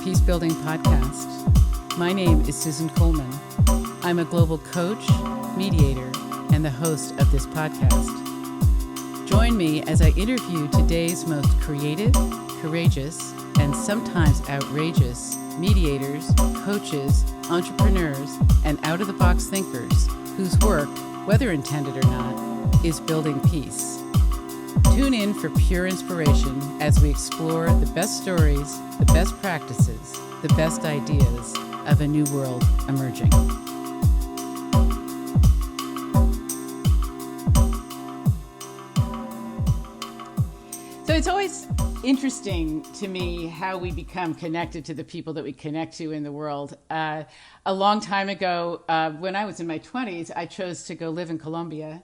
Peace Building Podcast. My name is Susan Coleman. I'm a global coach, mediator, and the host of this podcast. Join me as I interview today's most creative, courageous, and sometimes outrageous mediators, coaches, entrepreneurs, and out-of-the-box thinkers whose work, whether intended or not, is building peace. Tune in for pure inspiration as we explore the best stories, the best practices, the best ideas of a new world emerging. So it's always interesting to me how we become connected to the people that we connect to in the world. A long time ago, when I was in my 20s, I chose to go live in Colombia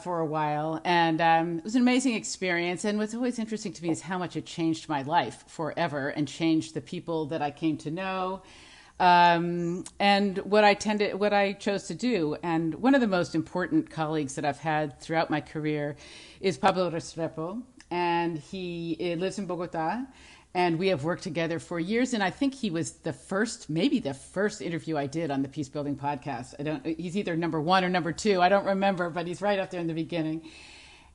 for a while. And it was an amazing experience. And what's always interesting to me is how much it changed my life forever and changed the people that I came to know and what I chose to do. And one of the most important colleagues that I've had throughout my career is Pablo Restrepo. And he lives in Bogota, and we have worked together for years. And I think he was maybe the first interview I did on the Peace Building Podcast. He's either number 1 or number 2. I don't remember, but he's right up there in the beginning.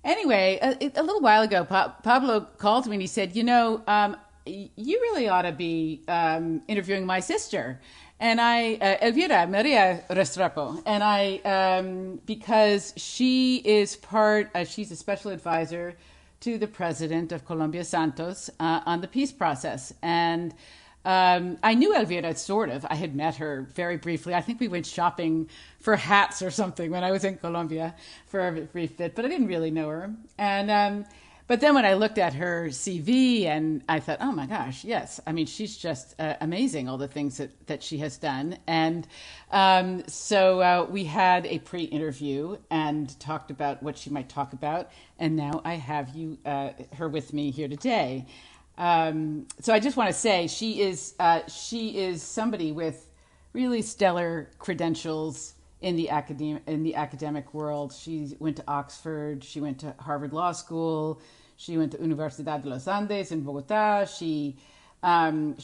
Anyway, a little while ago, Pablo called me and he said, you really ought to be interviewing my sister. And Elvira Maria Restrepo, and because she is she's a special advisor to the President of Colombia, Santos, on the peace process. And I knew Elvira, sort of. I had met her very briefly. I think we went shopping for hats or something when I was in Colombia for a brief bit, but I didn't really know her. And but then when I looked at her CV, and I thought, oh my gosh, yes. I mean, she's just amazing, all the things that she has done. And so we had a pre-interview and talked about what she might talk about. And now I have her with me here today. So I just want to say she is somebody with really stellar credentials in the academic world. She went to Oxford. She went to Harvard Law School. She went to Universidad de los Andes in Bogota. She's on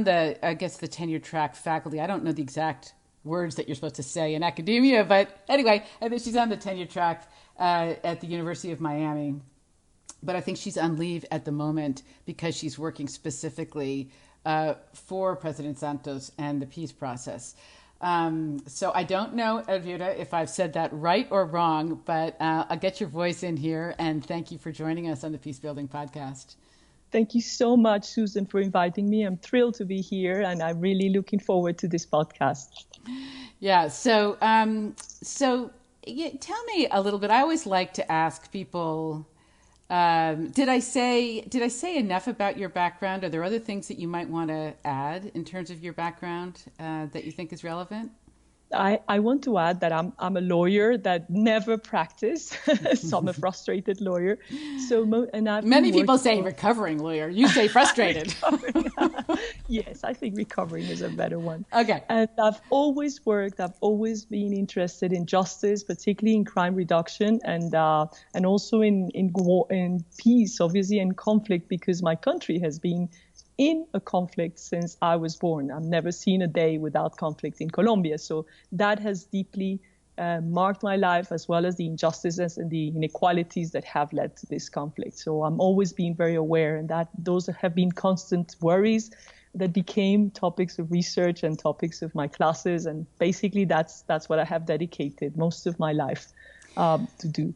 the tenure track faculty. I don't know the exact words that you're supposed to say in academia, but anyway, I think she's on the tenure track at the University of Miami. But I think she's on leave at the moment because she's working specifically for President Santos and the peace process. So I don't know, Elvira, if I've said that right or wrong, but I'll get your voice in here, and thank you for joining us on the Peace Building Podcast. Thank you so much, Susan, for inviting me. I'm thrilled to be here, and I'm really looking forward to this podcast. Yeah. So tell me a little bit. I always like to ask people, did I say enough about your background? Are there other things that you might want to add in terms of your background that you think is relevant? I want to add that I'm a lawyer that never practiced, so I'm a frustrated lawyer. Many people say recovering lawyer. You say frustrated. Yes, I think recovering is a better one. Okay. And I've always been interested in justice, particularly in crime reduction, and also in peace, obviously, and conflict, because my country has been in a conflict since I was born. I've never seen a day without conflict in Colombia. So that has deeply marked my life, as well as the injustices and the inequalities that have led to this conflict. So I'm always being very aware, and that those have been constant worries that became topics of research and topics of my classes. And basically that's what I have dedicated most of my life to do.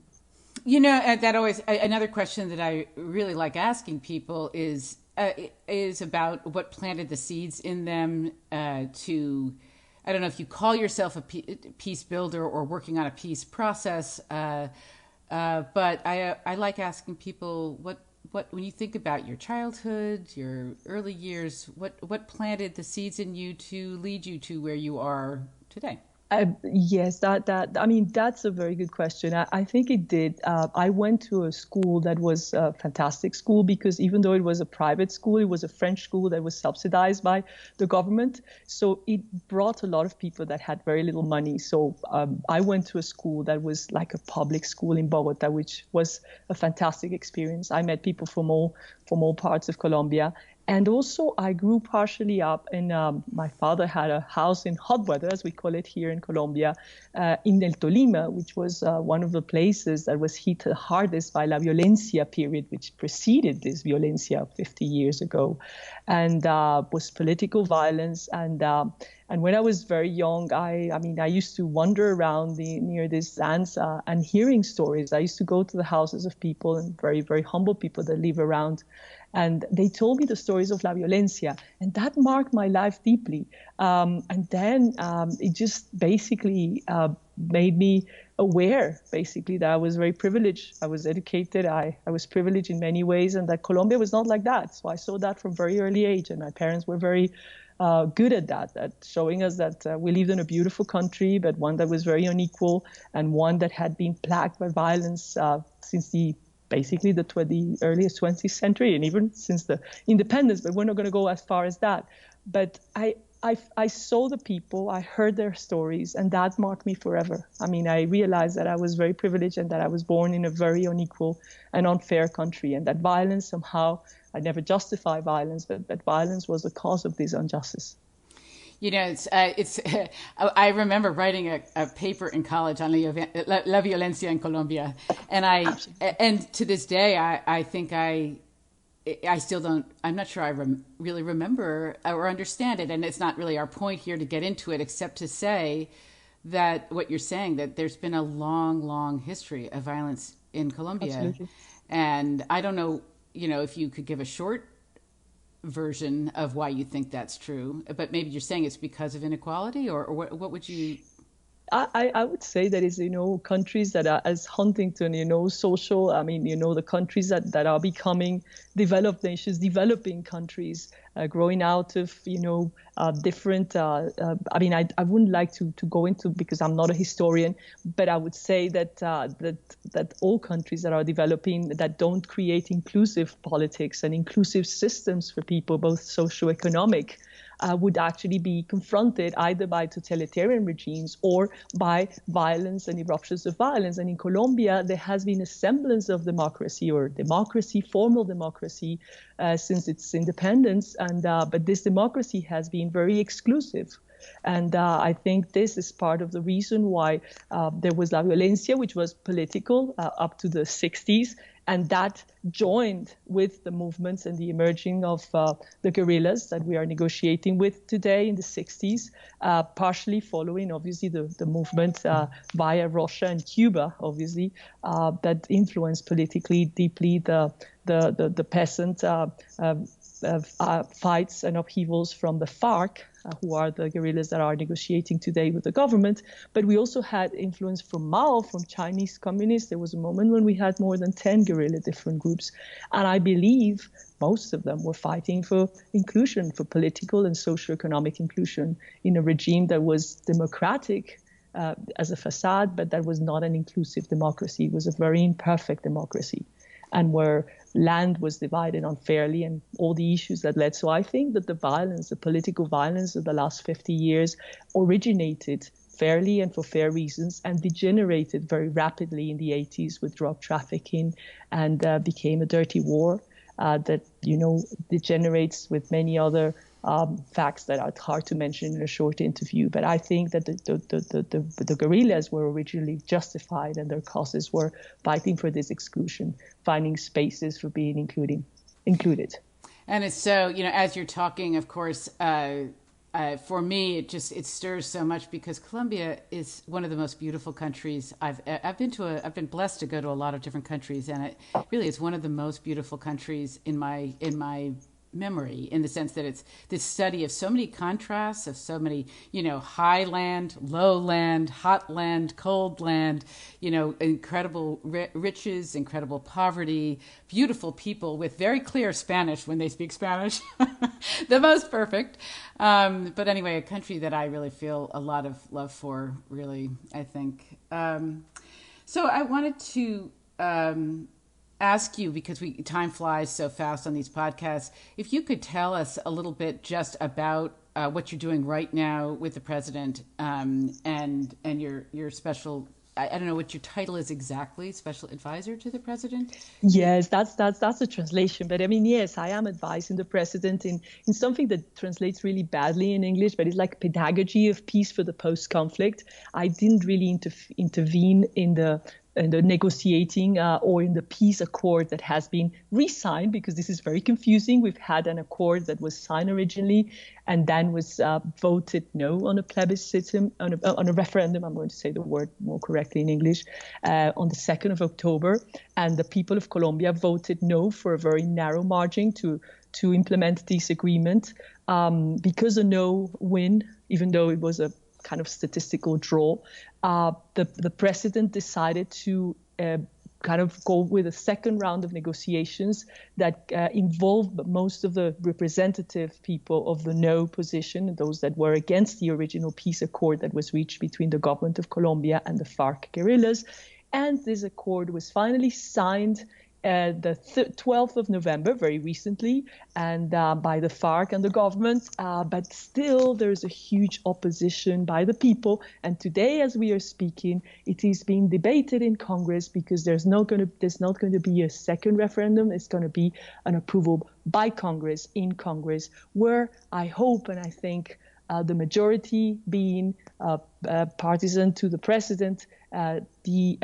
That always, another question that I really like asking people is about what planted the seeds in them to, I don't know if you call yourself a peace builder or working on a peace process, but I like asking people what when you think about your childhood, your early years, what planted the seeds in you to lead you to where you are today? Yes, that's a very good question. I think it did. I went to a school that was a fantastic school, because even though it was a private school, it was a French school that was subsidized by the government. So it brought a lot of people that had very little money. So I went to a school that was like a public school in Bogota, which was a fantastic experience. I met people from all parts of Colombia. And also, I grew partially up, and my father had a house in hot weather, as we call it here in Colombia, in El Tolima, which was one of the places that was hit the hardest by La Violencia period, which preceded this Violencia 50 years ago, and was political violence. And when I was very young, I used to wander around near these lands and hearing stories. I used to go to the houses of people, and very, very humble people that live around. And they told me the stories of La Violencia, and that marked my life deeply. And then it just basically made me aware, basically, that I was very privileged. I was educated. I was privileged in many ways, and that Colombia was not like that. So I saw that from very early age, and my parents were very good at that, at showing us that we lived in a beautiful country, but one that was very unequal, and one that had been plagued by violence since basically the earliest 20th century, and even since the independence, but we're not going to go as far as that. But I saw the people, I heard their stories, and that marked me forever. I mean, I realized that I was very privileged and that I was born in a very unequal and unfair country, and that violence somehow, I never justify violence, but violence was the cause of this injustice. You know, I remember writing a paper in college on La Violencia en Colombia, and to this day, I think I still don't. I'm not sure I really remember or understand it, and it's not really our point here to get into it, except to say that what you're saying, that there's been a long, long history of violence in Colombia, Absolutely. and I don't know, if you could give a short version of why you think that's true, but maybe you're saying it's because of inequality, or what would you? I would say that is, countries that are as Huntington, social, the countries that are becoming developed nations, developing countries, growing out of, different, I wouldn't like to go into, because I'm not a historian, but I would say that all countries that are developing, that don't create inclusive politics and inclusive systems for people, both socioeconomic, would actually be confronted either by totalitarian regimes or by violence and eruptions of violence. And in Colombia, there has been a semblance of democracy, or formal democracy, since its independence. But this democracy has been very exclusive. And I think this is part of the reason why there was La Violencia, which was political up to the 60s. And that joined with the movements and the emerging of the guerrillas that we are negotiating with today in the 60s, partially following, obviously, the movement via Russia and Cuba, obviously, that influenced politically deeply the peasant fights and upheavals from the FARC, who are the guerrillas that are negotiating today with the government. But we also had influence from Mao, from Chinese communists. There was a moment when we had more than 10 guerrilla different groups. And I believe most of them were fighting for inclusion, for political and socioeconomic inclusion in a regime that was democratic as a facade, but that was not an inclusive democracy. It was a very imperfect democracy, and where land was divided unfairly and all the issues that led. So I think that the political violence of the last 50 years originated fairly and for fair reasons, and degenerated very rapidly in the 80s with drug trafficking, and became a dirty war that, degenerates with many other facts that are hard to mention in a short interview. But I think that the guerrillas were originally justified, and their causes were fighting for this exclusion, finding spaces for being included. And it's so, as you're talking, of course, for me, it stirs so much, because Colombia is one of the most beautiful countries I've been to. I've been blessed to go to a lot of different countries, and it really is one of the most beautiful countries in my memory, in the sense that it's this study of so many contrasts, of so many, high land, low land, hot land, cold land, incredible riches, incredible poverty, beautiful people with very clear Spanish when they speak Spanish, the most perfect. But anyway, a country that I really feel a lot of love for, really, I think. So I wanted to ask you, because time flies so fast on these podcasts, if you could tell us a little bit just about what you're doing right now with the president, and your special I don't know what your title is exactly, special advisor to the president? Yes, that's a translation. But I mean, yes, I am advising the president in something that translates really badly in English, but it's like pedagogy of peace for the post-conflict. I didn't really intervene in the negotiating or in the peace accord that has been re-signed, because this is very confusing. We've had an accord that was signed originally and then was voted no on a plebiscite, on a referendum. I'm going to say the word more correctly in English, on the 2nd of October. And the people of Colombia voted no for a very narrow margin to implement this agreement, because a no win, even though it was a kind of statistical draw, the president decided to kind of go with a second round of negotiations that involved most of the representative people of the no position, those that were against the original peace accord that was reached between the government of Colombia and the FARC guerrillas. And this accord was finally signed the 12th of November, very recently, and by the FARC and the government. But still, there's a huge opposition by the people. And today, as we are speaking, it is being debated in Congress, because there's not going to be a second referendum. It's going to be an approval by Congress, in Congress, where I hope and I think the majority being partisan to the president, the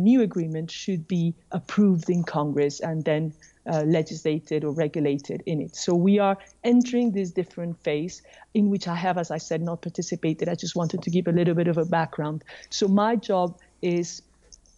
new agreement should be approved in Congress and then legislated or regulated in it. So we are entering this different phase in which I have, as I said, not participated. I just wanted to give a little bit of a background. So my job is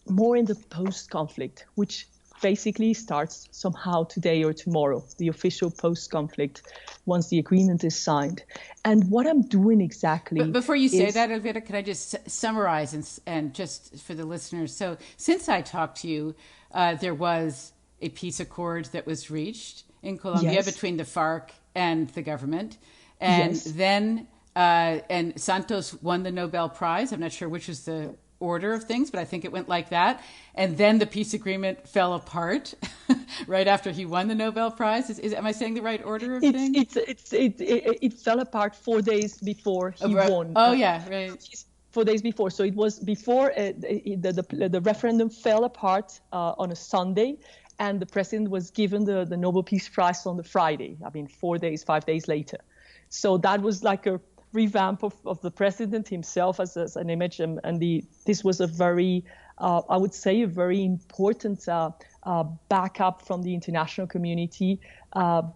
more in the post-conflict, which basically starts somehow today or tomorrow, the official post-conflict, once the agreement is signed. And what I'm doing exactly. But before you say that, Elvira, can I just summarize and just for the listeners? So since I talked to you, there was a peace accord that was reached in Colombia between the FARC and the government. And then and Santos won the Nobel Prize. I'm not sure which was the order of things, but I think it went like that. And then the peace agreement fell apart right after he won the Nobel Prize. Am I saying the right order of things? It fell apart 4 days before he won. Oh, yeah, right. 4 days before. So it was before the referendum fell apart on a Sunday, and the president was given the Nobel Peace Prize on the Friday. I mean, 5 days later. So that was like a revamp of the president himself as an image, and this was a very, I would say, a very important backup from the international community,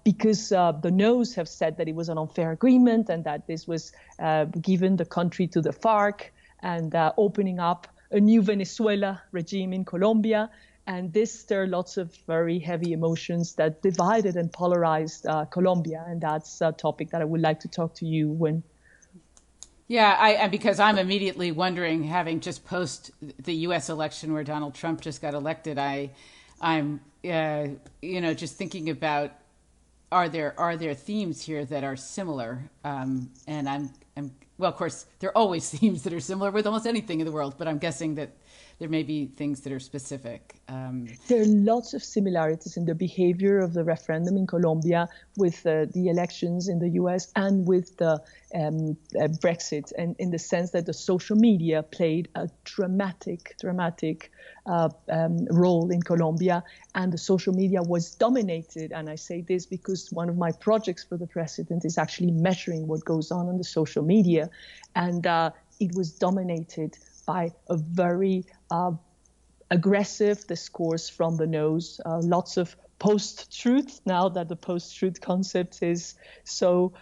because the no's have said that it was an unfair agreement and that this was giving the country to the FARC and opening up a new Venezuela regime in Colombia. And this stirred lots of very heavy emotions that divided and polarized Colombia. And that's a topic that I would like to talk to you when. Yeah, because I'm immediately wondering, having just post the U.S. election where Donald Trump just got elected, I'm just thinking about, are there themes here that are similar? And I'm well, of course, there are always themes that are similar with almost anything in the world, but I'm guessing that there may be things that are specific. There are lots of similarities in the behavior of the referendum in Colombia with the elections in the US and with the Brexit, and in the sense that the social media played a dramatic role in Colombia, and the social media was dominated. And I say this because one of my projects for the president is actually measuring what goes on the social media, and it was dominated by a very aggressive discourse from the no's, lots of post-truth, now that the post-truth concept is so,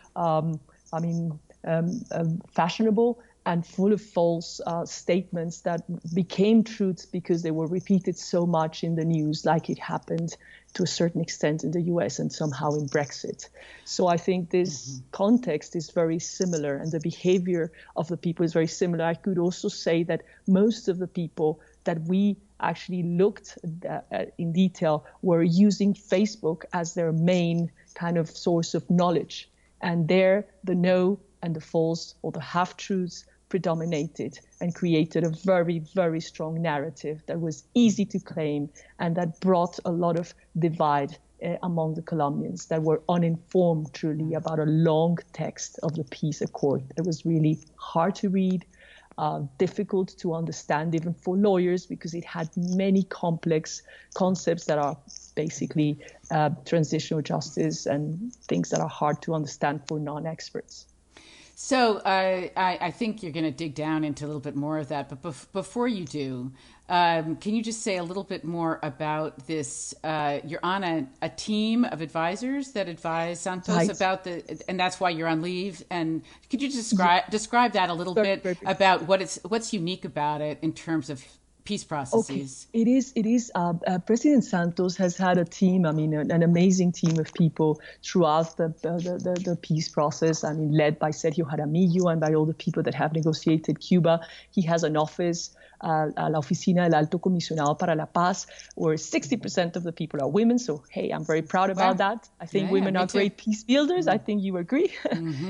fashionable, and full of false statements that became truths because they were repeated so much in the news, like it happened to a certain extent in the US and somehow in Brexit. So I think this context is very similar, and the behavior of the people is very similar. I could also say that most of the people that we actually looked at in detail were using Facebook as their main kind of source of knowledge. And there, the no and the false or the half-truths predominated and created a very, very strong narrative that was easy to claim and that brought a lot of divide among the Colombians that were uninformed truly about a long text of the peace accord. It was really hard to read, difficult to understand even for lawyers because it had many complex concepts that are basically transitional justice and things that are hard to understand for non-experts. So I think you're going to dig down into a little bit more of that. But before you do, can you just say a little bit more about this? You're on a team of advisors that advise Santos about and that's why you're on leave. And could you describe that a little bit about what's unique about it in terms of peace processes? Okay. It is. President Santos has had a team. I mean, an amazing team of people throughout the peace process. I mean, led by Sergio Jaramillo and by all the people that have negotiated Cuba. He has an office, la Oficina del Alto Comisionado para la Paz, where 60% of the people are women. So, hey, I'm very proud about that. I think women are great peace builders. I think you agree.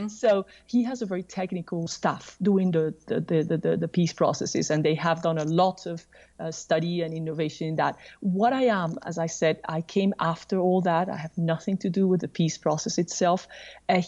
So he has a very technical staff doing the peace processes, and they have done a lot of study and innovation in that. What I am, as I said, I came after all that. I have nothing to do with the peace process itself.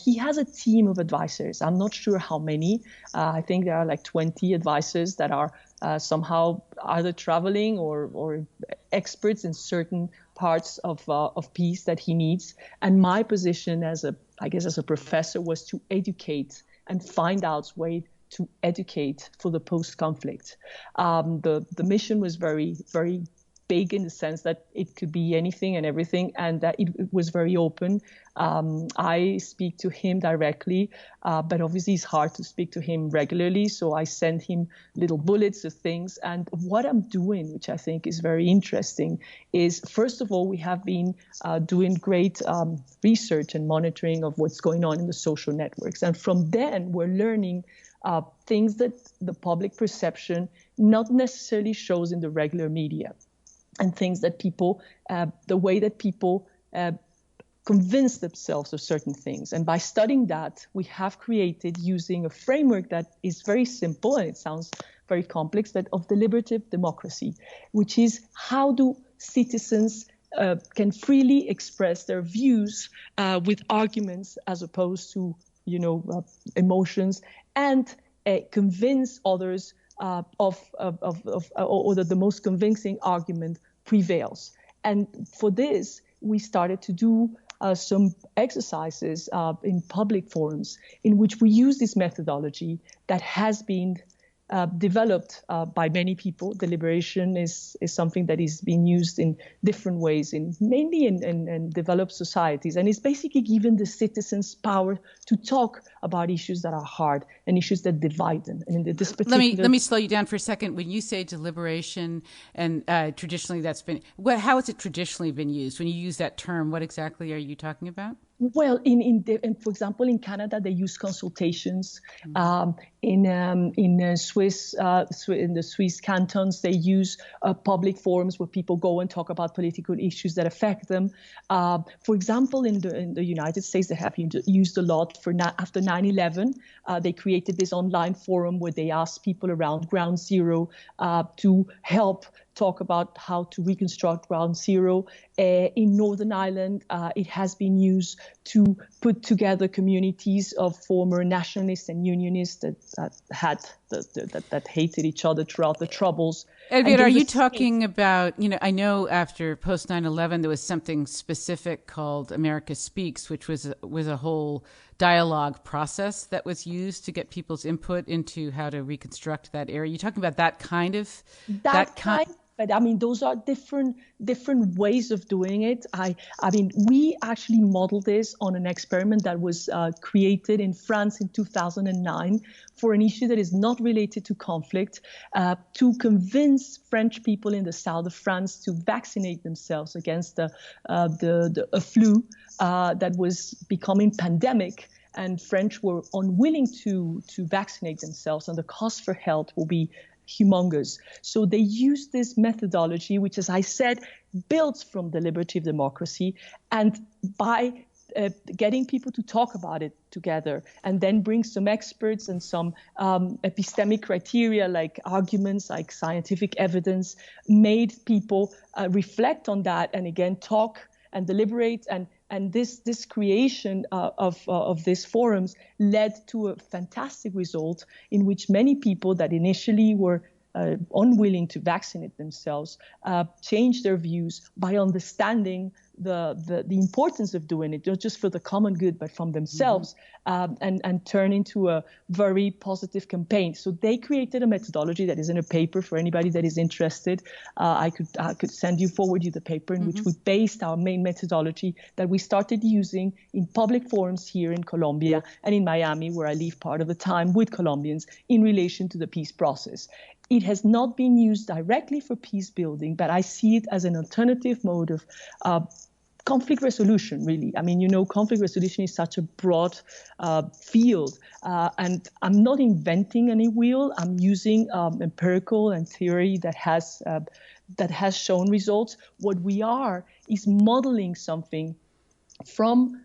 He has a team of advisors. I'm not sure how many. I think there are like 20 advisors that are somehow either traveling or experts in certain parts of peace that he needs. And my position as a professor was to educate and find out ways to educate for the post-conflict. The mission was very, very big in the sense that it could be anything and everything, and that it was very open. I speak to him directly, but obviously it's hard to speak to him regularly, so I send him little bullets of things. And what I'm doing, which I think is very interesting, is first of all, we have been doing great research and monitoring of what's going on in the social networks. And from then, we're learning things that the public perception not necessarily shows in the regular media, and things that people, the way that people convince themselves of certain things. And by studying that, we have created, using a framework that is very simple, and it sounds very complex, but of deliberative democracy, which is how do citizens can freely express their views with arguments as opposed to emotions, and convince others or that the most convincing argument prevails. And for this, we started to do some exercises in public forums in which we use this methodology that has been developed by many people. Deliberation is something that is being used in different ways, mainly in developed societies, and it's basically given the citizens power to talk about issues that are hard and issues that divide them. And in this particular... Let me slow you down for a second. When you say deliberation, and traditionally that's been, how has it traditionally been used? When you use that term, what exactly are you talking about? Well, for example, in Canada, they use consultations. In the Swiss cantons, they use public forums where people go and talk about political issues that affect them. For example, in the United States, they have used a lot after 9/11. They created this online forum where they asked people around Ground Zero to help talk about how to reconstruct Ground Zero. In Northern Ireland, it has been used to put together communities of former nationalists and unionists that hated each other throughout the Troubles. Elvira, are you talking about, I know after post 9/11, there was something specific called America Speaks, which was a whole dialogue process that was used to get people's input into how to reconstruct that area. Are you talking about that kind of... But I mean, those are different ways of doing it. I mean, we actually modeled this on an experiment that was created in France in 2009 for an issue that is not related to conflict, to convince French people in the south of France to vaccinate themselves against a flu that was becoming pandemic. And French were unwilling to vaccinate themselves, and the cost for health will be humongous. So they use this methodology, which, as I said, builds from deliberative democracy, and by getting people to talk about it together, and then bring some experts and some epistemic criteria like arguments, like scientific evidence, made people reflect on that, and again talk and deliberate and And this creation of these forums led to a fantastic result in which many people that initially were unwilling to vaccinate themselves changed their views by understanding the importance of doing it, not just for the common good, but from themselves, and turn into a very positive campaign. So they created a methodology that is in a paper for anybody that is interested. I could forward you the paper in which we based our main methodology that we started using in public forums here in Colombia and in Miami, where I live part of the time with Colombians in relation to the peace process. It has not been used directly for peace building, but I see it as an alternative mode of conflict resolution, really. I mean, conflict resolution is such a broad field, and I'm not inventing any wheel. I'm using empirical and theory that has shown results. What we are is modeling something from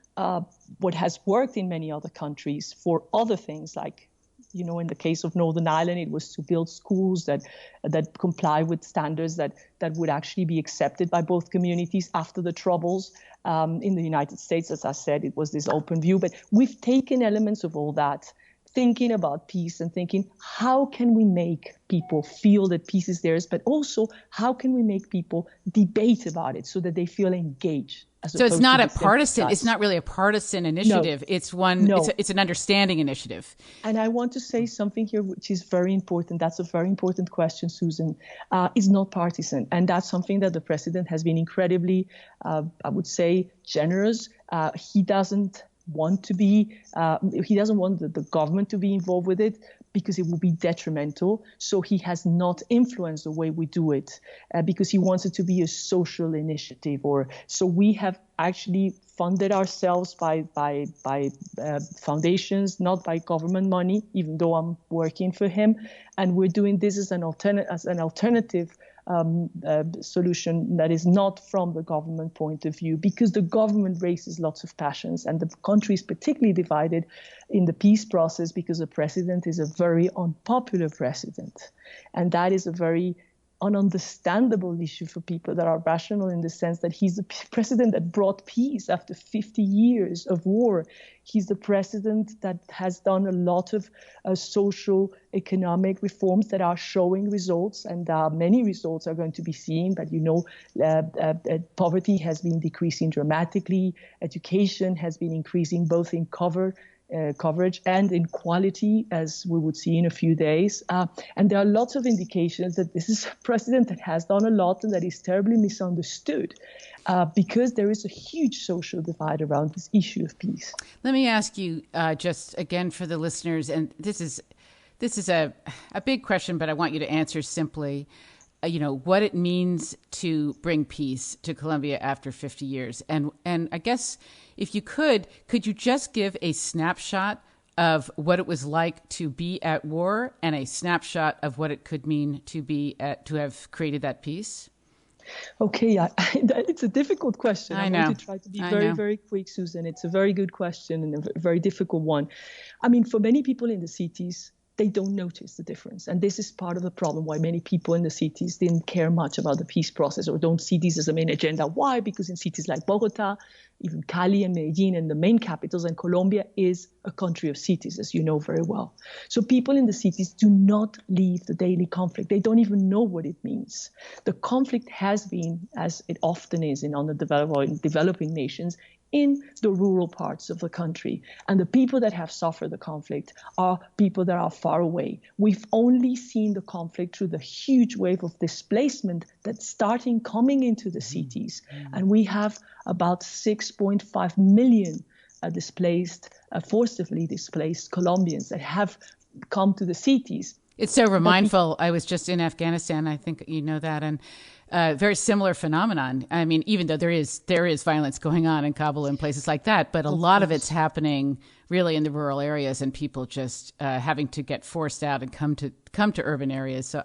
what has worked in many other countries for other things, like, in the case of Northern Ireland, it was to build schools that comply with standards that would actually be accepted by both communities after the Troubles. In the United States, as I said, it was this open view. But we've taken elements of all that, thinking about peace and thinking, how can we make people feel that peace is theirs, but also how can we make people debate about it so that they feel engaged? So it's not it's not really a partisan initiative. No. It's an understanding initiative. And I want to say something here, which is very important. That's a very important question, Susan. It's not partisan. And that's something that the president has been incredibly, I would say, generous. He doesn't want the government to be involved with it because it will be detrimental. So he has not influenced the way we do it because he wants it to be a social initiative. So we have actually funded ourselves by foundations, not by government money, even though I'm working for him. And we're doing this as an alternative solution that is not from the government point of view, because the government raises lots of passions and the country is particularly divided in the peace process because the president is a very unpopular president. And that is a very ununderstandable issue for people that are rational, in the sense that he's the president that brought peace after 50 years of war. He's the president that has done a lot of social, economic reforms that are showing results, and many results are going to be seen. But poverty has been decreasing dramatically. Education has been increasing both in coverage and in quality, as we would see in a few days. And there are lots of indications that this is a president that has done a lot and that is terribly misunderstood because there is a huge social divide around this issue of peace. Let me ask you just again for the listeners, and this is a big question, but I want you to answer simply. What it means to bring peace to Colombia after 50 years. And I guess if you could you just give a snapshot of what it was like to be at war and a snapshot of what it could mean to have created that peace? Okay, it's a difficult question. I want to try to be very, very quick, Susan. It's a very good question and a very difficult one. I mean, for many people in the cities, they don't notice the difference. And this is part of the problem why many people in the cities didn't care much about the peace process or don't see this as a main agenda. Why? Because in cities like Bogota, even Cali and Medellin and the main capitals, and Colombia is a country of cities, as you know very well. So people in the cities do not leave the daily conflict. They don't even know what it means. The conflict has been, as it often is in underdeveloped or in developing nations, in the rural parts of the country. And the people that have suffered the conflict are people that are far away. We've only seen the conflict through the huge wave of displacement that's coming into the cities. And we have about 6.5 million forcibly displaced Colombians that have come to the cities. It's so mindful. I was just in Afghanistan. I think you know that. And very similar phenomenon. I mean, even though there is violence going on in Kabul and places like that, but a lot of it's happening really in the rural areas and people just having to get forced out and come to urban areas. So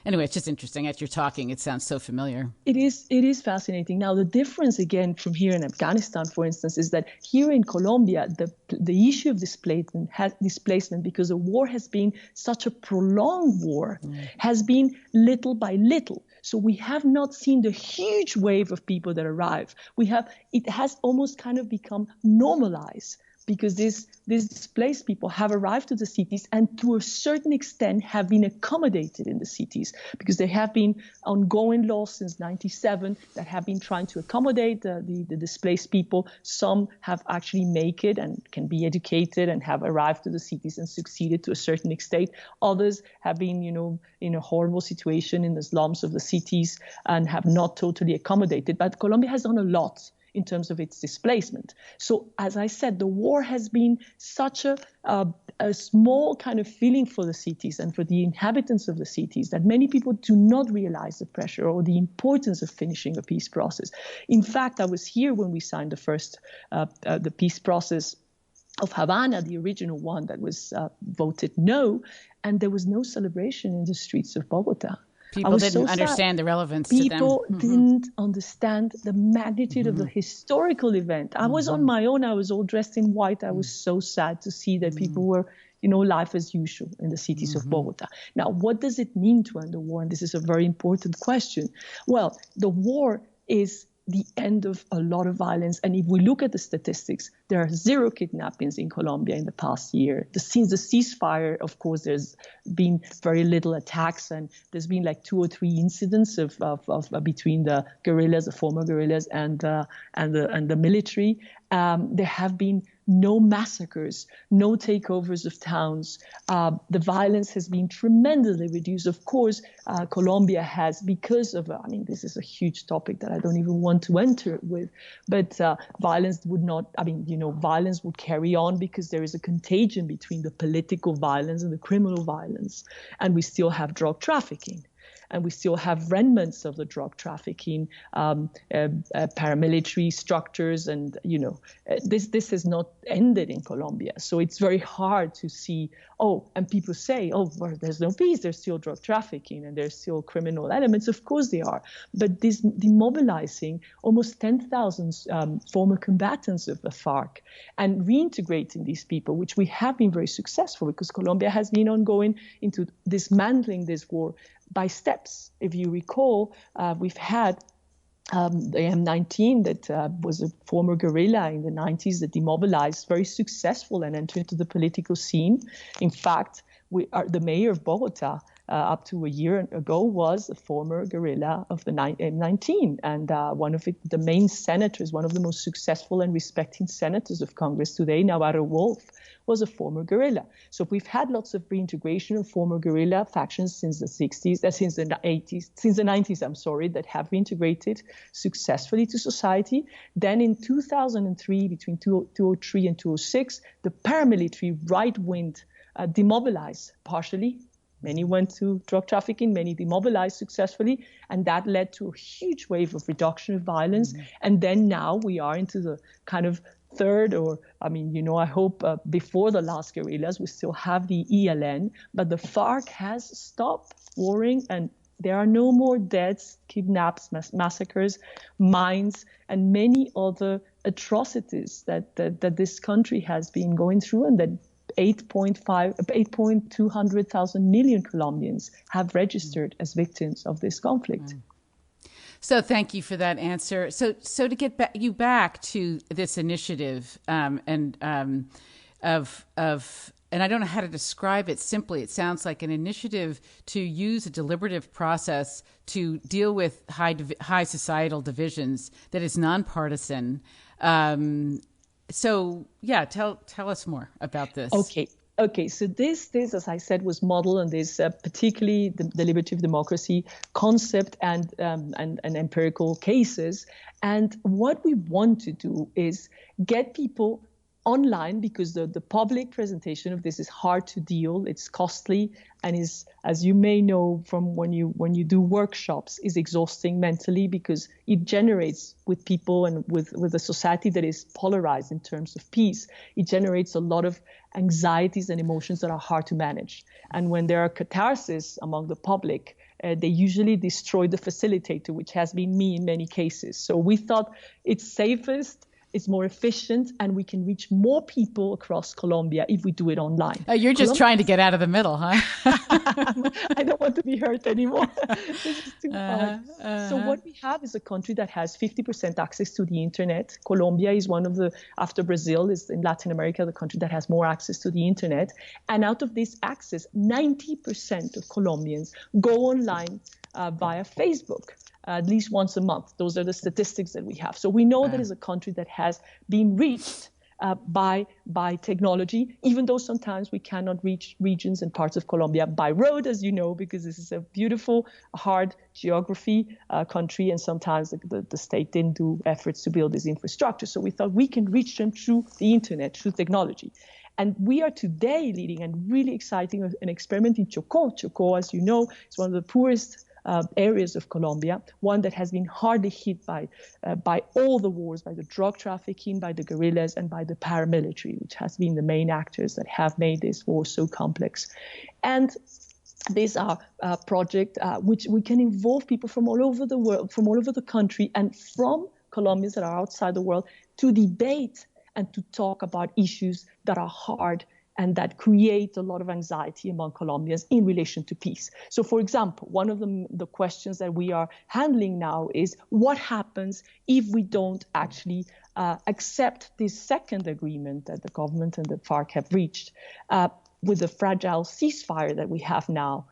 anyway, it's just interesting. As you're talking, it sounds so familiar. It is fascinating. Now, the difference again from here in Afghanistan, for instance, is that here in Colombia, the issue of displacement, because the war has been such a prolonged war, has been little by little. So we have not seen the huge wave of people that arrive. It has almost kind of become normalized, because these displaced people have arrived to the cities and to a certain extent have been accommodated in the cities, because there have been ongoing laws since 1997 that have been trying to accommodate the displaced people. Some have actually made it and can be educated and have arrived to the cities and succeeded to a certain extent. Others have been, in a horrible situation in the slums of the cities and have not totally accommodated. But Colombia has done a lot in terms of its displacement. So, as I said, the war has been such a small kind of feeling for the cities and for the inhabitants of the cities that many people do not realize the pressure or the importance of finishing a peace process. In fact, I was here when we signed the peace process of Havana, the original one that was voted no, and there was no celebration in the streets of Bogota. People didn't understand the relevance to them. People didn't understand the magnitude of the historical event. I was on my own. I was all dressed in white. I was so sad to see that people were, life as usual in the cities of Bogota. Now, what does it mean to end the war? And this is a very important question. Well, the war is the end of a lot of violence. And if we look at the statistics, there are 0 kidnappings in Colombia in the past year. Since the ceasefire, of course, there's been very little attacks, and there's been like 2 or 3 incidents of between the guerrillas, the former guerrillas, and the military. There have been no massacres, no takeovers of towns. The violence has been tremendously reduced. Of course, Colombia has, because of, this is a huge topic that I don't even want to enter with, but violence would not, violence would carry on because there is a contagion between the political violence and the criminal violence. And we still have drug trafficking. And we still have remnants of the drug trafficking, paramilitary structures, and this has not ended in Colombia. So it's very hard to see. And people say, well, there's no peace. There's still drug trafficking and there's still criminal elements. Of course they are. But this demobilizing almost 10,000 former combatants of the FARC and reintegrating these people, which we have been very successful, because Colombia has been ongoing into dismantling this war by steps. If you recall, we've had the M19 that was a former guerrilla in the 90s that demobilized, very successful, and entered into the political scene. In fact, the mayor of Bogota up to a year ago was a former guerrilla of the M19, and one of the main senators, one of the most successful and respected senators of Congress today, Navarro Wolf, was a former guerrilla. So we've had lots of reintegration of former guerrilla factions since the 60s, since the 90s, that have reintegrated successfully to society. Then in 2003, between 2003 and 2006, the paramilitary right wing demobilized partially. Many went to drug trafficking, many demobilized successfully, and that led to a huge wave of reduction of violence. And then now we are into the kind of third, I hope before the last guerrillas, we still have the ELN, but the FARC has stopped warring, and there are no more deaths, kidnaps, massacres, mines, and many other atrocities that this country has been going through, and that 8.2 million Colombians have registered as victims of this conflict. So thank you for that answer. So to get you back to this initiative and I don't know how to describe it simply. It sounds like an initiative to use a deliberative process to deal with high societal divisions that is nonpartisan. So yeah, tell us more about this. Okay. So this, as I said, was modeled on this particularly the deliberative democracy concept and empirical cases. And what we want to do is get people online, because the public presentation of this is hard to deal, it's costly, and is, as you may know from when you do workshops, is exhausting mentally, because it generates with people and with a society that is polarized in terms of peace, it generates a lot of anxieties and emotions that are hard to manage. And when there are catharsis among the public, they usually destroy the facilitator, which has been me in many cases. So we thought it's safest it's more efficient, and we can reach more people across Colombia if we do it online. You're just trying to get out of the middle, huh? I don't want to be hurt anymore. This is too hard. So what we have is a country that has 50% access to the internet. Colombia is one of the, after Brazil, is in Latin America, the country that has more access to the internet. And out of this access, 90% of Colombians go online via Facebook. At least once a month. Those are the statistics that we have. So we know that is a country that has been reached by technology, even though sometimes we cannot reach regions and parts of Colombia by road, as you know, because this is a beautiful, hard geography country, and sometimes the state didn't do efforts to build this infrastructure. So we thought we can reach them through the internet, through technology. And we are today leading and really exciting an experiment in Chocó. Chocó, as you know, is one of the poorest areas of Colombia, one that has been hardly hit by all the wars, by the drug trafficking, by the guerrillas, and by the paramilitary, which has been the main actors that have made this war so complex. And these are projects which we can involve people from all over the world, from all over the country, and from Colombians that are outside the world to debate and to talk about issues that are hard and that create a lot of anxiety among Colombians in relation to peace. So, for example, one of the questions that we are handling now is what happens if we don't actually accept this second agreement that the government and the FARC have reached with the fragile ceasefire that we have now.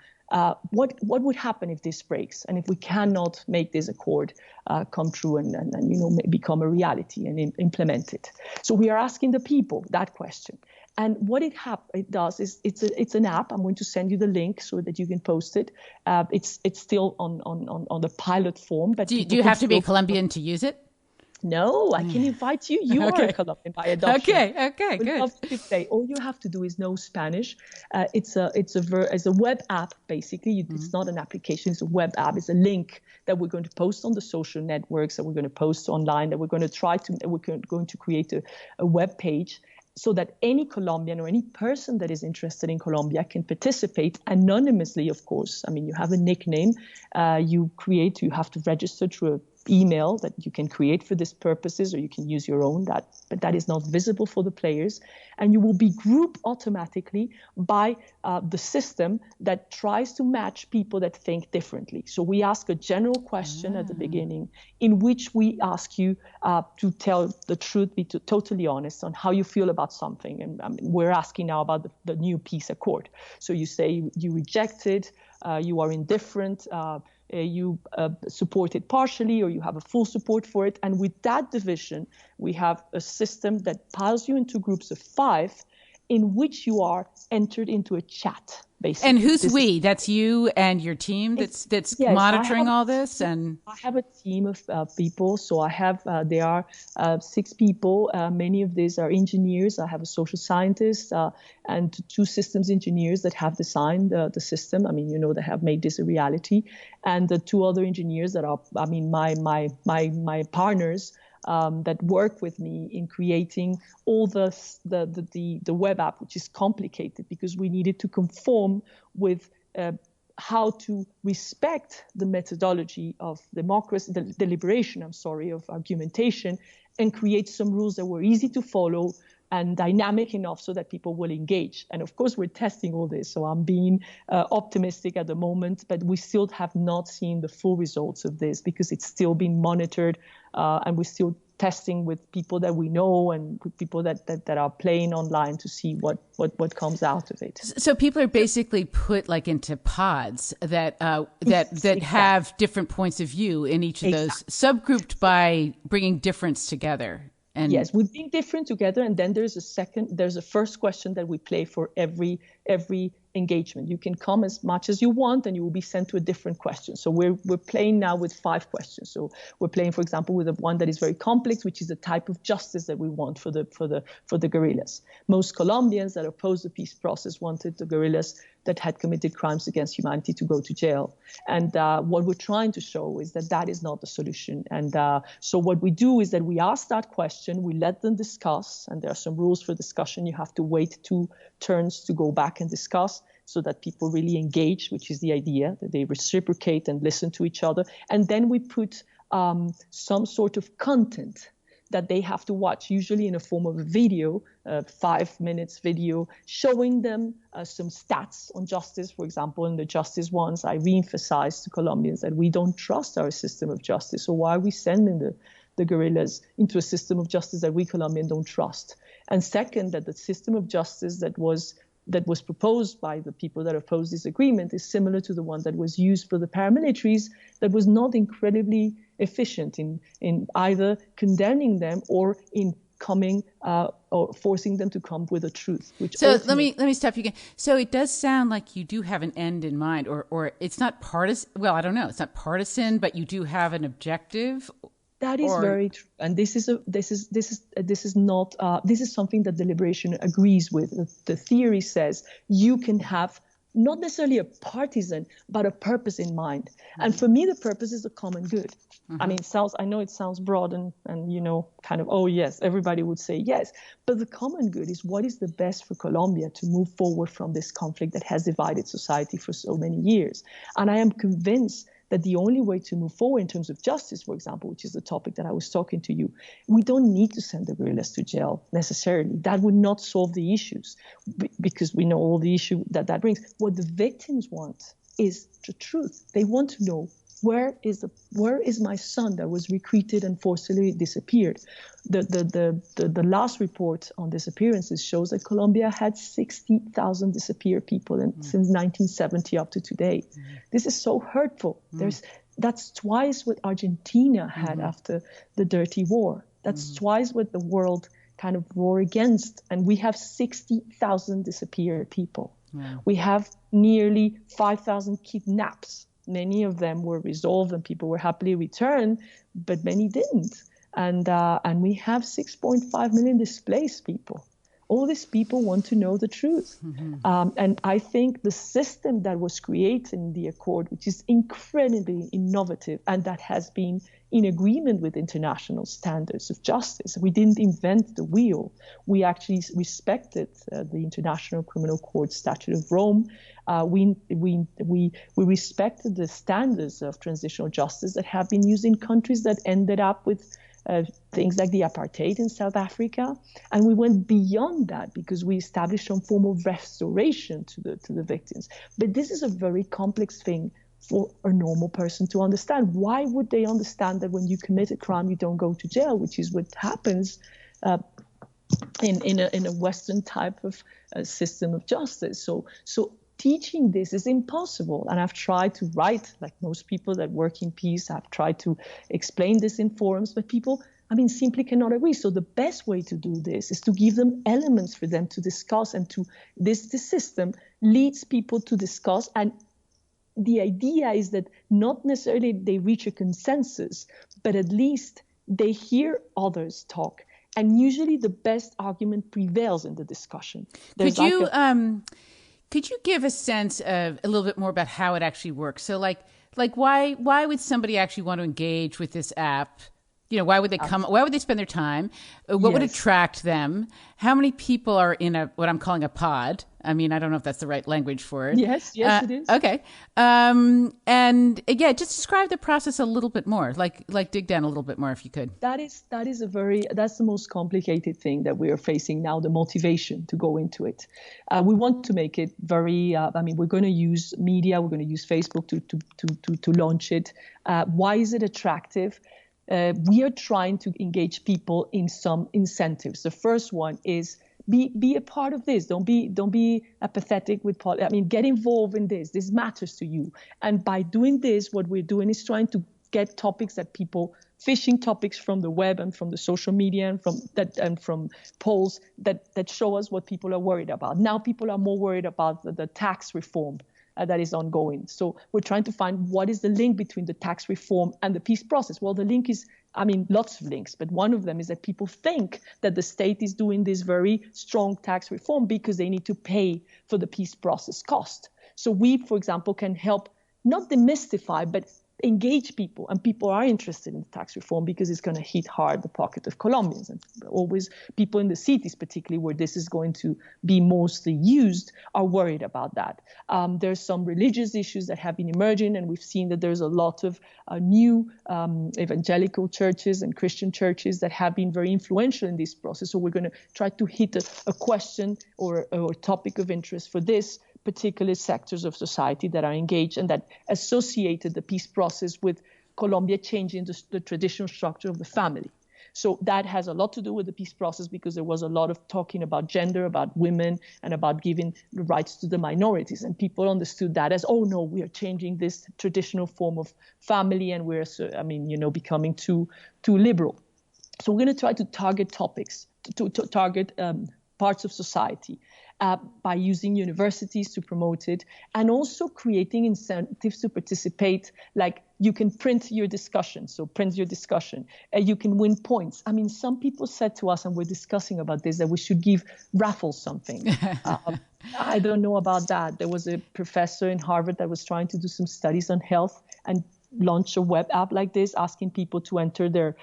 What would happen if this breaks, and if we cannot make this accord come true and become a reality and implement it? So we are asking the people that question. And what it does is it's an app. I'm going to send you the link so that you can post it. It's still on the pilot form. But do you have to be a Colombian to use it? No, I can invite you. You are a Colombian by adoption. Okay, good. Love to play. All you have to do is know Spanish. It's a web app, basically. It's not an application. It's a web app. It's a link that we're going to post on the social networks, that we're going to post online, that we're going to create a web page, so that any Colombian or any person that is interested in Colombia can participate anonymously, of course. I mean, you have a nickname you have to register through an email that you can create for these purposes, or you can use your own, but that is not visible for the players. And you will be grouped automatically by the system that tries to match people that think differently. So we ask a general question at the beginning, in which we ask you to tell the truth, be totally honest on how you feel about something. And we're asking now about the new peace accord. So you say you reject it, you are indifferent, you support it partially, or you have a full support for it. And with that division, we have a system that piles you into groups of 5, in which you are entered into a chat, basically. And who's we? That's you and your team that's yes, monitoring all this? And I have a team of people. So I have, there are 6 people. Many of these are engineers. I have a social scientist and 2 systems engineers that have designed the system. I mean, they have made this a reality. And the 2 other engineers that are, my partners, that work with me in creating all the web app, which is complicated because we needed to conform with how to respect the methodology of democracy, the deliberation, of argumentation, and create some rules that were easy to follow and dynamic enough so that people will engage. And of course, we're testing all this. So I'm being optimistic at the moment, but we still have not seen the full results of this because it's still being monitored and we're still testing with people that we know and with people that are playing online to see what comes out of it. So people are basically put like into pods that exactly. have different points of view in each of those, subgrouped by bringing difference together. And yes, we bring different together, and then there's a first question that we play for every engagement. You can come as much as you want, and you will be sent to a different question. So we're playing now with 5 questions. So we're playing, for example, with one that is very complex, which is the type of justice that we want for the guerrillas. Most Colombians that oppose the peace process wanted the guerrillas that had committed crimes against humanity to go to jail. And what we're trying to show is that is not the solution. And so what we do is that we ask that question, we let them discuss, and there are some rules for discussion. You have to wait 2 turns to go back and discuss so that people really engage, which is the idea, that they reciprocate and listen to each other. And then we put some sort of content that they have to watch, usually in a form of a video, 5 minutes video, showing them some stats on justice. For example, in the justice ones, I re-emphasize to Colombians that we don't trust our system of justice. So why are we sending the guerrillas into a system of justice that we Colombians don't trust? And second, that the system of justice that was proposed by the people that oppose this agreement is similar to the one that was used for the paramilitaries, that was not incredibly efficient in either condemning them or in coming or forcing them to come with a truth. So let me stop you again. So it does sound like you do have an end in mind, or it's not partisan. Well, I don't know. It's not partisan, but you do have an objective. That is very true, and this is something that deliberation agrees with. The theory says you can have not necessarily a partisan, but a purpose in mind. And for me, the purpose is the common good. I mean, I know it sounds broad and kind of, oh yes, everybody would say yes, but the common good is what is the best for Colombia to move forward from this conflict that has divided society for so many years. And I am convinced that the only way to move forward in terms of justice, for example, which is the topic that I was talking to you, we don't need to send the guerrillas to jail necessarily. That would not solve the issues because we know all the issue that brings. What the victims want is the truth. They want to know, where is my son that was recruited and forcibly disappeared? The last report on disappearances shows that Colombia had 60,000 disappeared people since 1970 up to today. This is so hurtful. That's twice what Argentina had after the dirty war. That's twice what the world kind of war against. And we have 60,000 disappeared people. We have nearly 5,000 kidnaps. Many of them were resolved and people were happily returned, but many didn't. And we have 6.5 million displaced people. All these people want to know the truth. And I think the system that was created in the Accord, which is incredibly innovative and that has been in agreement with international standards of justice. We didn't invent the wheel. We actually respected the International Criminal Court Statute of Rome. We respected the standards of transitional justice that have been used in countries that ended up with things like the apartheid in South Africa. And we went beyond that because we established some form of restoration to the victims. But this is a very complex thing for a normal person to understand. Why would they understand that when you commit a crime, you don't go to jail, which is what happens in a Western type of system of justice? So teaching this is impossible. And I've tried to write, like most people that work in peace, I've tried to explain this in forums, but people, simply cannot agree. So the best way to do this is to give them elements for them to discuss, and this system leads people to discuss. And the idea is that not necessarily they reach a consensus, but at least they hear others talk. And usually the best argument prevails in the discussion. Could you give a sense of a little bit more about how it actually works? So like why would somebody actually want to engage with this app? Why would they come? Why would they spend their time? What would attract them? How many people are in what I'm calling a pod? I don't know if that's the right language for it. Yes, it is. Okay. And again, just describe the process a little bit more, like dig down a little bit more if you could. That's the most complicated thing that we are facing now, the motivation to go into it. We want to make it very, we're going to use media, we're going to use Facebook to launch it. Why is it attractive? We are trying to engage people in some incentives. The first one is be a part of this. Don't be apathetic with politics. Get involved in this. This matters to you. And by doing this, what we're doing is trying to get topics that people, fishing topics from the web and from the social media and from polls that show us what people are worried about. Now people are more worried about the tax reform that is ongoing. So we're trying to find what is the link between the tax reform and the peace process. Well, the link is, lots of links, but one of them is that people think that the state is doing this very strong tax reform because they need to pay for the peace process cost. So we, for example, can help not demystify, but engage people, and people are interested in tax reform because it's going to hit hard the pocket of Colombians, and always people in the cities, particularly where this is going to be mostly used, are worried about that. There's some religious issues that have been emerging, and we've seen that there's a lot of new evangelical churches and Christian churches that have been very influential in this process. So we're going to try to hit a question or topic of interest for this particular sectors of society that are engaged and that associated the peace process with Colombia changing the traditional structure of the family. So that has a lot to do with the peace process, because there was a lot of talking about gender, about women, and about giving the rights to the minorities. And people understood that as, oh no, we are changing this traditional form of family, and we're, becoming too liberal. So we're going to try to target topics, to target parts of society by using universities to promote it, and also creating incentives to participate. Like, you can print your discussion. So print your discussion. You can win points. I mean, some people said to us, and we're discussing about this, that we should give raffles something. I don't know about that. There was a professor in Harvard that was trying to do some studies on health and launch a web app like this, asking people to enter their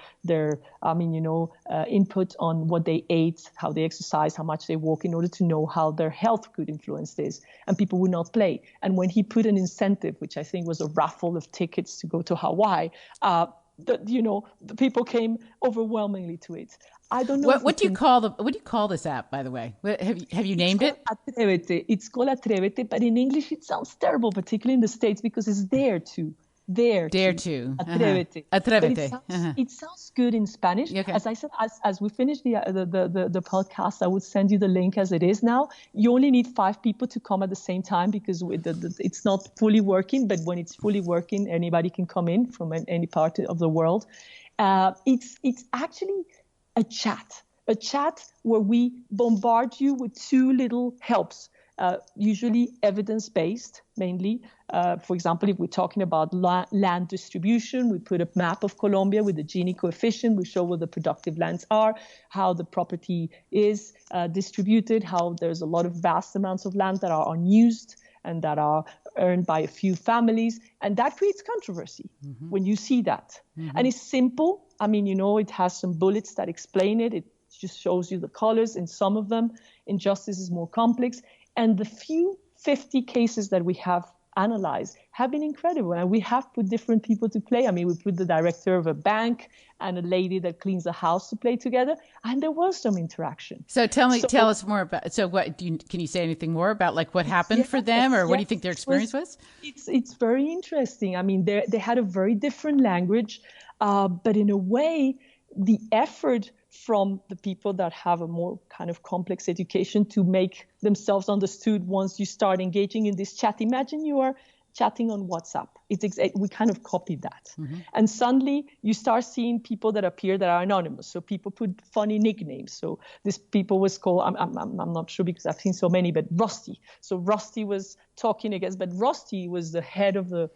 input on what they ate, how they exercise, how much they walk, in order to know how their health could influence this. And people would not play. And when he put an incentive, which I think was a raffle of tickets to go to Hawaii, the people came overwhelmingly to it. I don't know. What do you call this app, by the way? Have you named it? Atrévete. It's called Atrévete, but in English it sounds terrible, particularly in the States, because it's dare to. Dare to. Atrévete. Atrévete. It sounds good in Spanish. Okay. As I said, as we finish the podcast, I would send you the link as it is now. You only need 5 people to come at the same time, because it's not fully working. But when it's fully working, anybody can come in from any part of the world. It's actually a chat where we bombard you with 2 little helps. Usually evidence-based, mainly. For example, if we're talking about land distribution, we put a map of Colombia with the Gini coefficient. We show where the productive lands are, how the property is distributed, how there's a lot of vast amounts of land that are unused and that are earned by a few families. And that creates controversy when you see that. And it's simple. I mean, it has some bullets that explain it. It just shows you the colors in some of them. Injustice is more complex. And the few 50 cases that we have analyzed have been incredible. And we have put different people to play. I mean, we put the director of a bank and a lady that cleans a house to play together. And there was some interaction. So tell us more about, can you say anything more about like what happened for them, or what do you think their experience was? It's very interesting. I mean, they had a very different language, but in a way, the effort from the people that have a more kind of complex education to make themselves understood once you start engaging in this chat. Imagine you are chatting on WhatsApp. We kind of copied that. And suddenly you start seeing people that appear that are anonymous. So people put funny nicknames. So this people was called, I'm not sure because I've seen so many, but Rusty. So Rusty was talking against, but Rusty was the head of a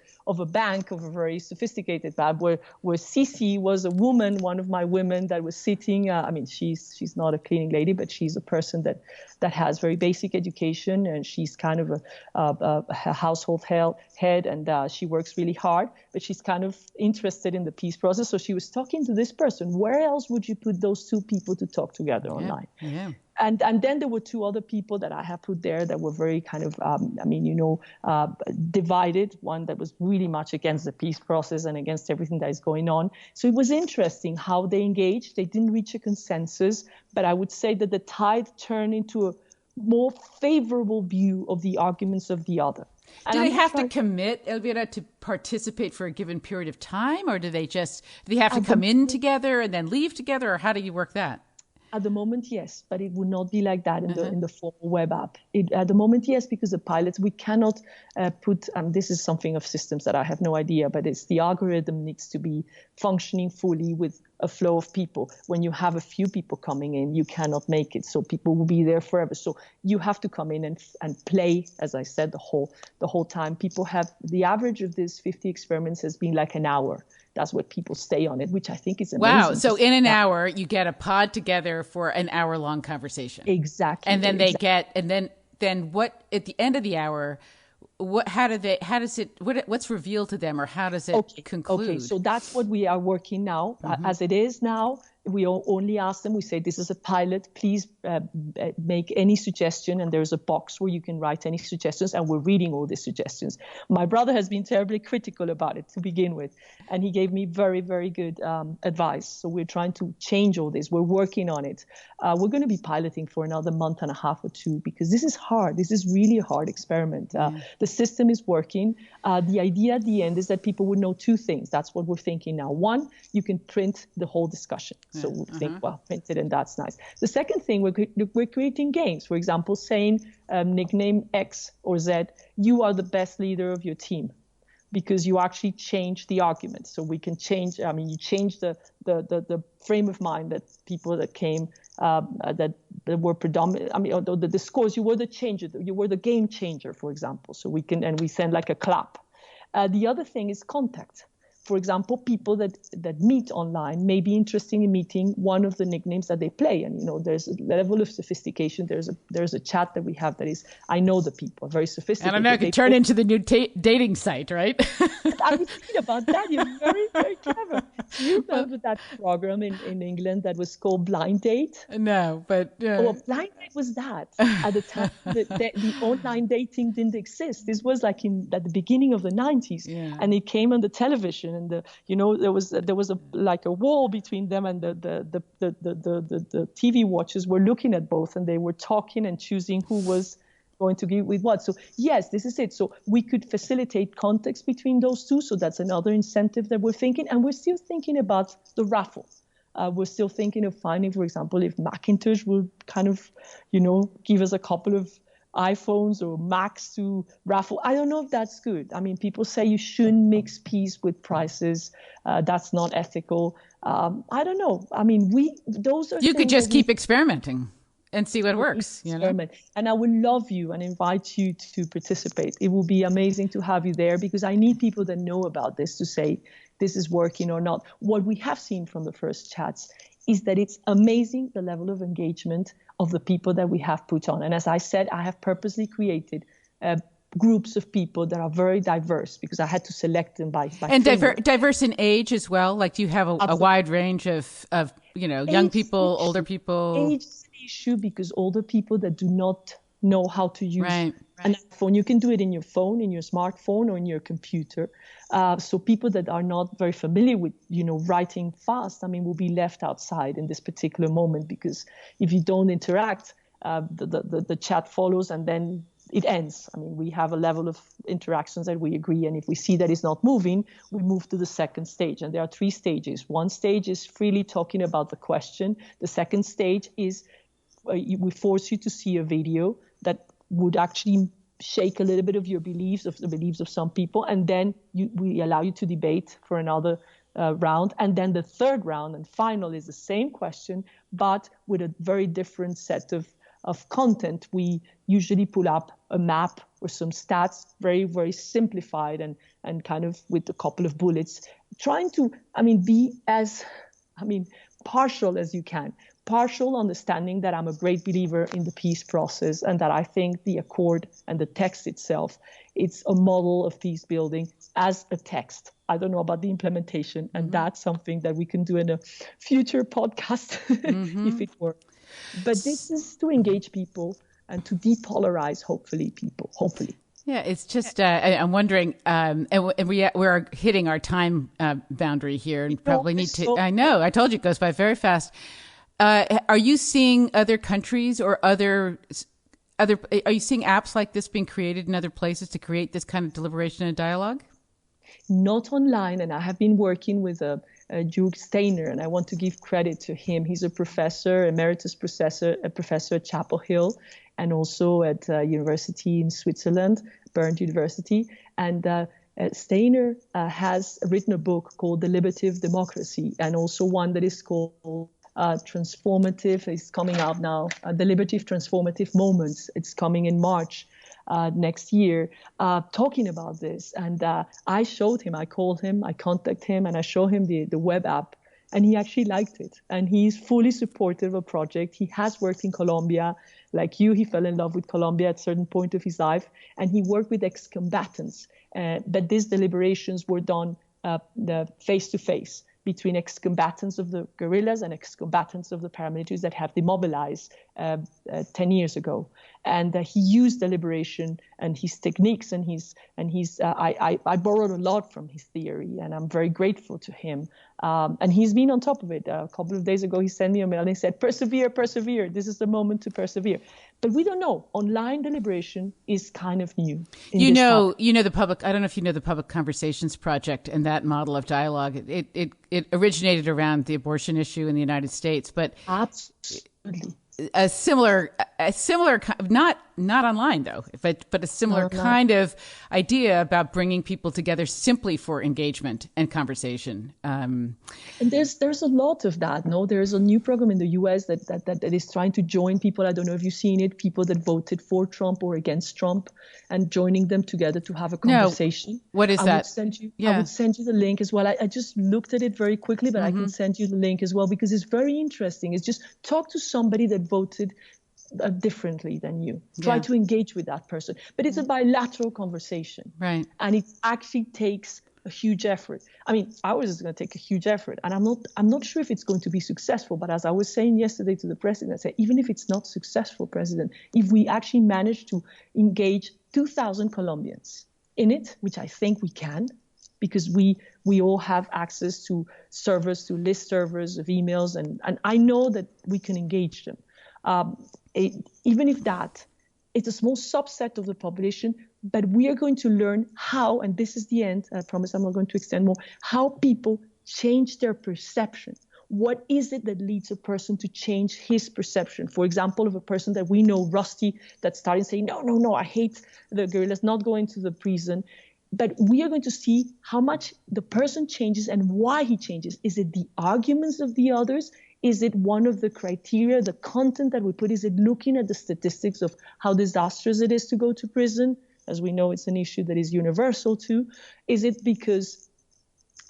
bank, of a very sophisticated bank, where Sisi was a woman, one of my women that was sitting. She's not a cleaning lady, but she's a person that has very basic education, and she's kind of a household head, and she works really hard, but she's kind of interested in the peace process. So she was talking to this person. Where else would you put those 2 people to talk together online? Yeah. And then there were 2 other people that I have put there that were very kind of, divided. One that was really much against the peace process and against everything that is going on. So it was interesting how they engaged. They didn't reach a consensus, but I would say that the tide turned into a more favorable view of the arguments of the other. Do they have to commit, Elvira, to participate for a given period of time, or do they have to come in together and then leave together, or how do you work that? At the moment, yes, but it would not be like that in the formal web app. At the moment, yes, because the pilots, we cannot put, this is something of systems that I have no idea, but it's the algorithm needs to be functioning fully with a flow of people. When you have a few people coming in, you cannot make it. So people will be there forever. So you have to come in and play, as I said, the whole time. People have, the average of these 50 experiments has been like an hour. That's what people stay on it, which I think is amazing. Wow. So in an hour, you get a pod together for an hour-long conversation. Exactly. And then then what, at the end of the hour, what's revealed to them, or how does it conclude? Okay, so that's what we are working now. As it is now, we only ask them, we say, this is a pilot, please make any suggestion, and there's a box where you can write any suggestions, and we're reading all the suggestions. My brother has been terribly critical about it to begin with, and he gave me very, very good advice. So we're trying to change all this. We're working on it. We're going to be piloting for another month and a half or two, because this is hard. This is really a hard experiment. The system is working. The idea at the end is that people would know two things. That's what we're thinking now. One, you can print the whole discussion. So we'll think, well, print it, and that's nice. The second thing, we're creating games. For example, saying nickname X or Z, you are the best leader of your team, because you actually change the argument. So we can change, you change the frame of mind that people that came, that were predominant, or the scores, you were the changer, you were the game changer, for example. So we send like a clap. The other thing is contact. For example, people that meet online may be interested in meeting one of the nicknames that they play. And, there's a level of sophistication. There's a chat that we have that is, I know the people, very sophisticated. I don't know, it could turn into the new dating site, right? I was thinking about that. You're very, very clever. Do you remember that program in England that was called Blind Date? No, but... Blind Date was that. At the time, the online dating didn't exist. This was like at the beginning of the 90s. Yeah. And it came on the television. And there was a wall between them, and the TV watchers were looking at both, and they were talking and choosing who was going to give with what. So yes, this is it. So we could facilitate context between those two. So that's another incentive that we're thinking, and we're still thinking about the raffle. We're still thinking of finding, for example, if Macintosh will kind of, give us a couple of iPhones or Macs to raffle. I don't know if that's good. People say you shouldn't mix peace with prices. That's not ethical. I don't know. Those are you could just keep experimenting and see what works. And I would love you and invite you to participate. It will be amazing to have you there, because I need people that know about this to say this is working or not. What we have seen from the first chats is that it's amazing the level of engagement of the people that we have put on. And as I said, I have purposely created groups of people that are very diverse, because I had to select them by and diverse in age as well. Like, do you have a wide range of young people, older people? Age is an issue, because older people that do not know how to use an iPhone, you can do it in your phone, in your smartphone, or in your computer. So people that are not very familiar with, writing fast, will be left outside in this particular moment, because if you don't interact, the chat follows and then it ends. We have a level of interactions that we agree, and if we see that it's not moving, we move to the second stage. And there are three stages. One stage is freely talking about the question. The second stage is we force you to see a video that would actually shake a little bit of your beliefs, of the beliefs of some people, and then we allow you to debate for another round. And then the third round and final is the same question, but with a very different set of content. We usually pull up a map or some stats, very, very simplified and kind of with a couple of bullets, trying to, be as, partial as you can. Partial understanding that I'm a great believer in the peace process, and that I think the accord and the text itself, it's a model of peace building as a text. I don't know about the implementation, and that's something that we can do in a future podcast if it works. But this is to engage people and to depolarize, hopefully. Yeah, it's just, I'm wondering, and we're hitting our time boundary here, and probably need to, I know, I told you it goes by very fast. Are you seeing other countries or are you seeing apps like this being created in other places to create this kind of deliberation and dialogue? Not online, and I have been working with Jürg Steiner, and I want to give credit to him. He's a professor, emeritus professor at Chapel Hill, and also at university in Switzerland, Bern University. And Steiner has written a book called Deliberative Democracy, and also one that is called Transformative. It's coming out now. Deliberative Transformative Moments. It's coming in March next year, talking about this. And I showed him, I called him, I contacted him, and I showed him the web app. And he actually liked it. And he's fully supportive of a project. He has worked in Colombia. like you, he fell in love with Colombia at a certain point of his life, and he worked with ex-combatants. But these deliberations were done face-to-face between ex-combatants of the guerrillas and ex-combatants of the paramilitaries that have demobilized 10 years ago. And he used deliberation and his techniques and I borrowed a lot from his theory, and I'm very grateful to him. And he's been on top of it. A couple of days ago, he sent me a mail and he said, persevere, persevere. This is the moment to persevere. But we don't know. Online deliberation is kind of new. You know the public. I don't know if you know the Public Conversations Project and that model of dialogue. It originated around the abortion issue in the United States, but absolutely a similar not online though, but a similar kind of idea about bringing people together simply for engagement and conversation. And there's a lot of that. No, there's a new program in the U.S. that is trying to join people. I don't know if you've seen it. People that voted for Trump or against Trump, and joining them together to have a conversation. No. What is that? I would send you the link as well. I just looked at it very quickly, but I can send you the link as well because it's very interesting. It's just talk to somebody that voted differently than you. Try to engage with that person. But it's a bilateral conversation. Right. And it actually takes a huge effort. I mean, ours is going to take a huge effort. And I'm not sure if it's going to be successful. But as I was saying yesterday to the president, I said, even if it's not successful, President, if we actually manage to engage 2,000 Colombians in it, which I think we can, because we all have access to servers, to list servers of emails, and I know that we can engage them. Even if that, it's a small subset of the population, but we are going to learn how, and this is the end, I promise I'm not going to extend more, how people change their perception. What is it that leads a person to change his perception? For example, of a person that we know, Rusty, that started saying, no, I hate the guerrillas, not going to the prison. But we are going to see how much the person changes and why he changes. Is it the arguments of the others? Is it one of the criteria, the content that we put? Is it looking at the statistics of how disastrous it is to go to prison? As we know, it's an issue that is universal too. Is it because,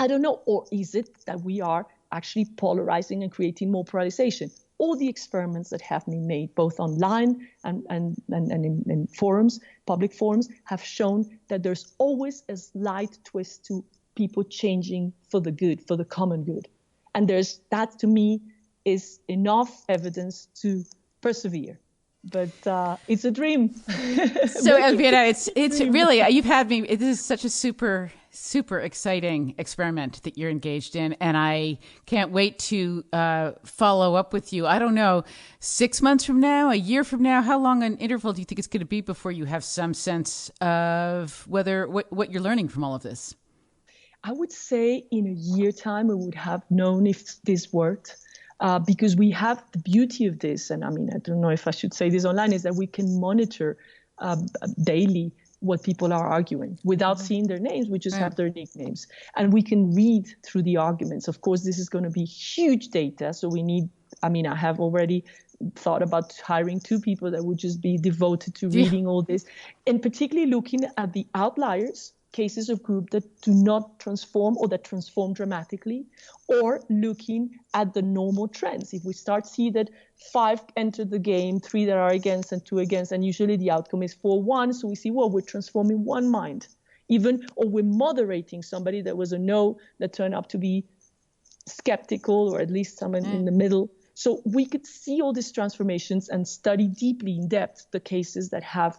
I don't know, or is it that we are actually polarizing and creating more polarization? All the experiments that have been made, both online and in forums, public forums, have shown that there's always a slight twist to people changing for the good, for the common good. And that, to me, is enough evidence to persevere. But it's a dream. So, Elvira, it's really, you've had me, this is such a super exciting experiment that you're engaged in. And I can't wait to follow up with you. I don't know, 6 months from now, a year from now, how long an interval do you think it's going to be before you have some sense of what you're learning from all of this? I would say in a year time, we would have known if this worked. Because we have the beauty of this, and I mean, I don't know if I should say this online, is that we can monitor daily what people are arguing without seeing their names. We just have their nicknames, and we can read through the arguments. Of course, this is going to be huge data, so I have already thought about hiring 2 people that would just be devoted to reading all this, and particularly looking at the outliers, cases of group that do not transform or that transform dramatically, or looking at the normal trends. If we start see that 5 enter the game, 3 that are against and 2 against, and usually the outcome is 4-1, so we see, well, we're transforming one mind. Or we're moderating somebody that was a no that turned out to be skeptical, or at least someone in the middle. So we could see all these transformations and study deeply in depth the cases that have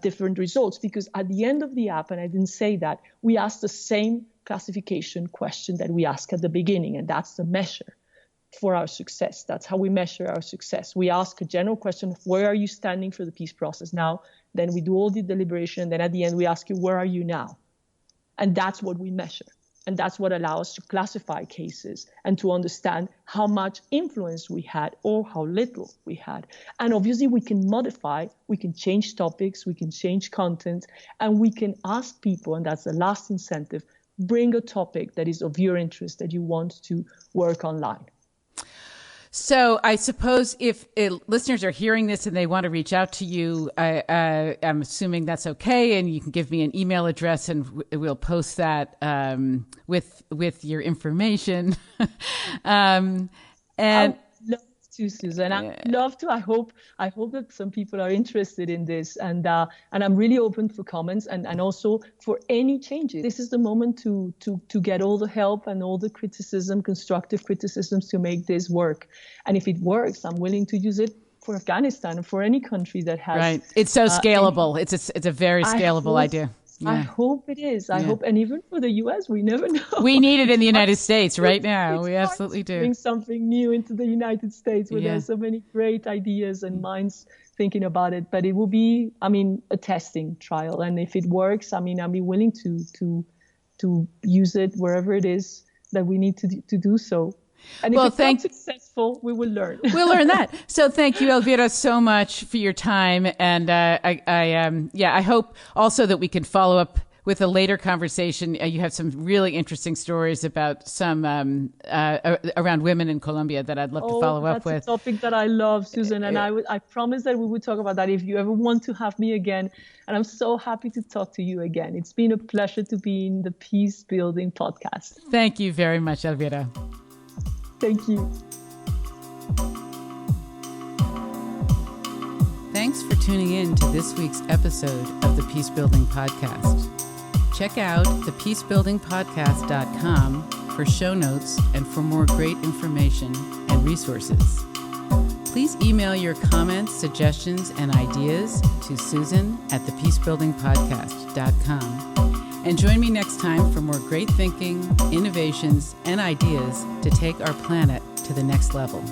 different results, because at the end of the app, and I didn't say that, we ask the same classification question that we ask at the beginning, and that's the measure for our success. That's how we measure our success. We ask a general question of where are you standing for the peace process now? Then we do all the deliberation, and then at the end we ask you, where are you now? And that's what we measure. And that's what allows us to classify cases and to understand how much influence we had or how little we had. And obviously we can modify, we can change topics, we can change content, and we can ask people, and that's the last incentive, bring a topic that is of your interest that you want to work online. So I suppose if listeners are hearing this and they want to reach out to you, I'm assuming that's okay, and you can give me an email address, and we'll post that with your information. And too, Susan. I'd love to. I hope that some people are interested in this, and I'm really open for comments and also for any changes. This is the moment to get all the help and all the criticism, constructive criticisms to make this work. And if it works, I'm willing to use it for Afghanistan or for any country that has. Right. It's so scalable. It's a very scalable idea. Yeah. I hope it is. I hope, and even for the U.S., we never know. We need it in the United States right now. We absolutely do. Bring something new into the United States where there's so many great ideas and minds thinking about it. But it will be, a testing trial. And if it works, I'll be willing to use it wherever it is that we need to do so. And if it's not successful, we will learn. We'll learn that. So thank you, Elvira, so much for your time. And I hope also that we can follow up with a later conversation. You have some really interesting stories about some around women in Colombia that I'd love to follow up with. That's a topic that I love, Susan. And I promise that we will talk about that if you ever want to have me again. And I'm so happy to talk to you again. It's been a pleasure to be in the Peace Building podcast. Thank you very much, Elvira. Thank you. Thanks for tuning in to this week's episode of the Peace Building Podcast. Check out thepeacebuildingpodcast.com for show notes and for more great information and resources. Please email your comments, suggestions, and ideas to susan@thepeacebuildingpodcast.com. And join me next time for more great thinking, innovations, and ideas to take our planet to the next level.